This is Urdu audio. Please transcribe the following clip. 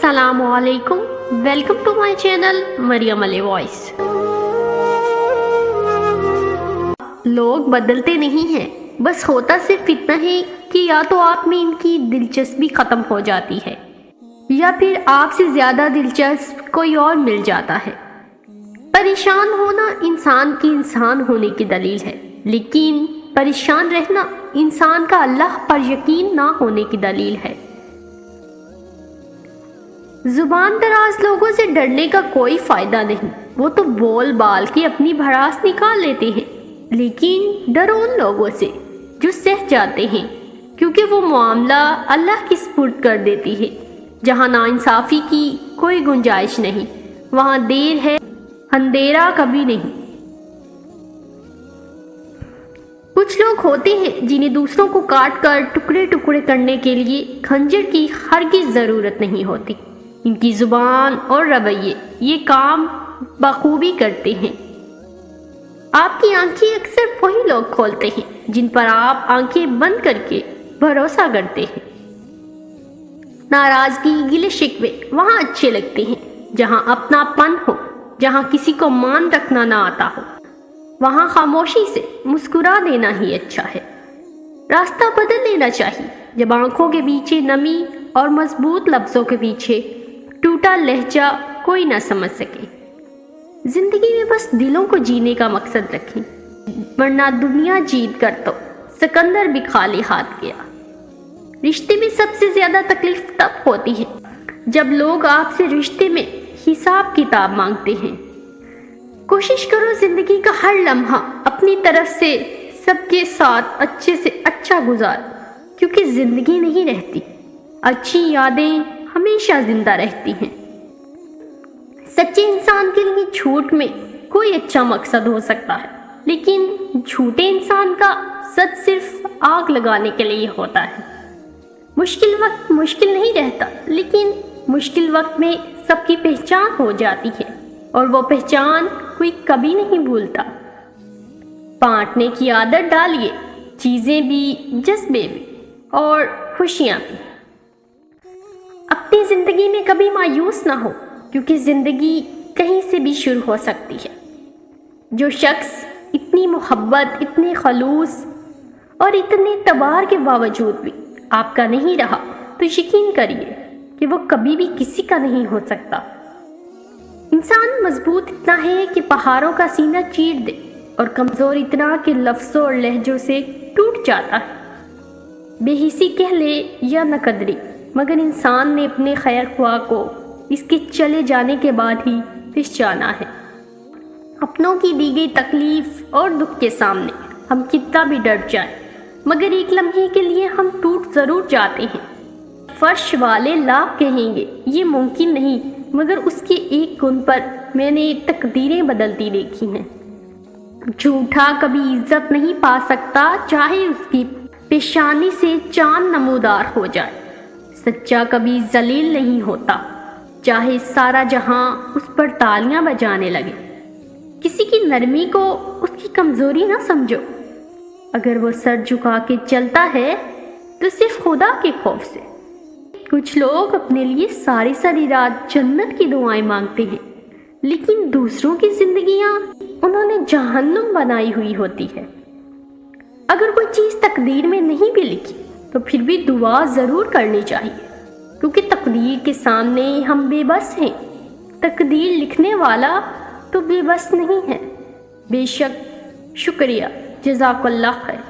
السلام علیکم، welcome to my channel Maryam Ali voice. لوگ بدلتے نہیں ہیں، بس ہوتا صرف اتنا ہے کہ یا تو آپ میں ان کی دلچسپی ختم ہو جاتی ہے یا پھر آپ سے زیادہ دلچسپ کوئی اور مل جاتا ہے۔ پریشان ہونا انسان کی انسان ہونے کی دلیل ہے، لیکن پریشان رہنا انسان کا اللہ پر یقین نہ ہونے کی دلیل ہے۔ زبان دراز لوگوں سے ڈرنے کا کوئی فائدہ نہیں، وہ تو بول بال کے اپنی بھڑاس نکال لیتے ہیں، لیکن ڈرو ان لوگوں سے جو سہ جاتے ہیں، کیونکہ وہ معاملہ اللہ کی سپرد کر دیتی ہے۔ جہاں ناانصافی کی کوئی گنجائش نہیں، وہاں دیر ہے اندھیرا کبھی نہیں۔ کچھ لوگ ہوتے ہیں جنہیں دوسروں کو کاٹ کر ٹکڑے ٹکڑے کرنے کے لیے خنجر کی ہرگز ضرورت نہیں ہوتی۔ ان کی زبان اور رویے یہ کام بخوبی کرتے ہیں۔ آپ کی آنکھیں اکثر وہی لوگ کھولتے ہیں جن پر آپ آنکھیں بند کر کے بھروسہ کرتے ہیں۔ ناراضگی گلے شکوے وہاں اچھے لگتے ہیں جہاں اپنا پن ہو، جہاں کسی کو مان رکھنا نہ آتا ہو، وہاں خاموشی سے مسکرا دینا ہی اچھا ہے۔ راستہ بدل لینا چاہیے جب آنکھوں کے پیچھے نمی اور مضبوط لفظوں کے پیچھے ٹوٹا لہجہ کوئی نہ سمجھ سکے۔ زندگی میں بس دلوں کو جینے کا مقصد رکھیں، ورنہ دنیا جیت کر تو سکندر بھی خالی ہاتھ گیا۔ رشتے میں سب سے زیادہ تکلیف تب ہوتی ہے جب لوگ آپ سے رشتے میں حساب کتاب مانگتے ہیں۔ کوشش کرو زندگی کا ہر لمحہ اپنی طرف سے سب کے ساتھ اچھے سے اچھا گزار، کیونکہ زندگی نہیں رہتی، اچھی یادیں ہمیشہ زندہ رہتی ہیں۔ سچے انسان کے لیے جھوٹ میں کوئی اچھا مقصد ہو سکتا ہے، لیکن جھوٹے انسان کا سچ صرف آگ لگانے کے لیے ہوتا ہے۔ مشکل وقت مشکل نہیں رہتا، لیکن مشکل وقت میں سب کی پہچان ہو جاتی ہے، اور وہ پہچان کوئی کبھی نہیں بھولتا۔ بانٹنے کی عادت ڈالیے، چیزیں بھی، جذبے بھی، اور خوشیاں بھی۔ اپنی زندگی میں کبھی مایوس نہ ہو، کیونکہ زندگی کہیں سے بھی شروع ہو سکتی ہے۔ جو شخص اتنی محبت، اتنے خلوص اور اتنے اعتبار کے باوجود بھی آپ کا نہیں رہا، تو یقین کریے کہ وہ کبھی بھی کسی کا نہیں ہو سکتا۔ انسان مضبوط اتنا ہے کہ پہاڑوں کا سینہ چیر دے، اور کمزور اتنا کہ لفظوں اور لہجوں سے ٹوٹ جاتا ہے۔ بے حسی کہہ لے یا نہ قدری، مگر انسان نے اپنے خیر خواہ کو اس کے چلے جانے کے بعد ہی پہچانا ہے۔ اپنوں کی دی گئی تکلیف اور دکھ کے سامنے ہم کتنا بھی ڈر جائیں، مگر ایک لمحے کے لیے ہم ٹوٹ ضرور جاتے ہیں۔ فرش والے لاکھ کہیں گے یہ ممکن نہیں، مگر اس کے ایک گن پر میں نے تقدیریں بدلتی دیکھی ہیں۔ جھوٹا کبھی عزت نہیں پا سکتا، چاہے اس کی پیشانی سے چاند نمودار ہو جائے۔ سچا کبھی ذلیل نہیں ہوتا، چاہے سارا جہاں اس پر تالیاں بجانے لگے۔ کسی کی نرمی کو اس کی کمزوری نہ سمجھو، اگر وہ سر جھکا کے چلتا ہے تو صرف خدا کے خوف سے۔ کچھ لوگ اپنے لیے ساری رات جنت کی دعائیں مانگتے ہیں، لیکن دوسروں کی زندگیاں انہوں نے جہنم بنائی ہوئی ہوتی ہے۔ اگر کوئی چیز تقدیر میں نہیں بھی لکھی تو پھر بھی دعا ضرور کرنی چاہیے، کیونکہ تقدیر کے سامنے ہم بے بس ہیں۔ تقدیر لکھنے والا تو بے بس نہیں ہے۔ بے شک۔ شکریہ، جزاک اللہ خیر۔